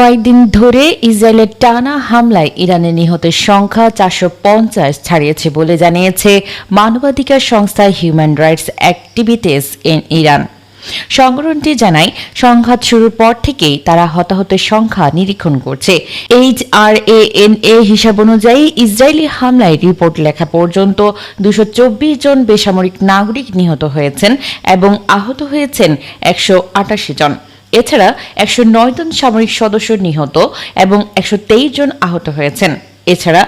কয়েকদিন ধরে ইসরায়েলের টানা হামলায় ইরানের নিহতের সংখ্যা 450 ছাড়িয়েছে বলে জানিয়েছে মানবাধিকার সংস্থা human rights activities in Iran. সংগঠনটি জানায়, সংঘাত শুরুর পর থেকেই তারা হতাহতের সংখ্যা নিরীক্ষণ করছে। HRANA হিসাব অনুযায়ী ইসরায়েলি হামলায় রিপোর্ট লেখা পর্যন্ত 224 জন বেসামরিক নাগরিক নিহত হয়েছেন এবং আহত হয়েছেন 188 জন। এছাড়া 109 জন সামরিক সদস্য নিহত এবং 123 জন আহত হয়েছেন। এছাড়া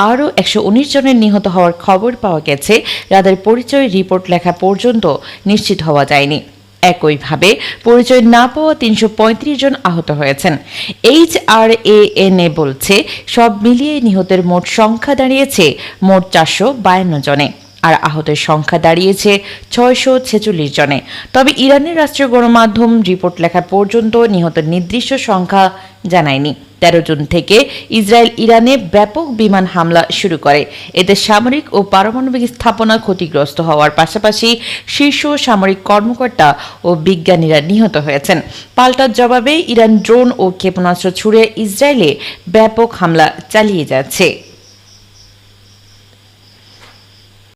আরও 119 জনের নিহত হওয়ার খবর পাওয়া গেছে, যাদের পরিচয় রিপোর্ট লেখা পর্যন্ত নিশ্চিত হওয়া যায়নি। একইভাবে পরিচয় না পাওয়া 335 জন আহত হয়েছেন। HRANA বলছে, সব মিলিয়ে নিহতের মোট সংখ্যা দাঁড়িয়েছে মোট 452 জনে, আর আহতের সংখ্যা দাঁড়িয়েছে 646 জনে। তবে ইরানের রাষ্ট্রীয় গণমাধ্যম রিপোর্ট লেখা পর্যন্ত নিহতের নির্দিষ্ট সংখ্যা জানায়নি। 13 জুন থেকে ইসরায়েল ইরানে ব্যাপক বিমান হামলা শুরু করে। এতে সামরিক ও পারমাণবিক স্থাপনা ক্ষতিগ্রস্ত হওয়ার পাশাপাশি শীর্ষ সামরিক কর্মকর্তা ও বিজ্ঞানীরা নিহত হয়েছেন। পাল্টার জবাবে ইরান ড্রোন ও ক্ষেপণাস্ত্র ছুড়ে ইসরায়েলে ব্যাপক হামলা চালিয়ে যাচ্ছে।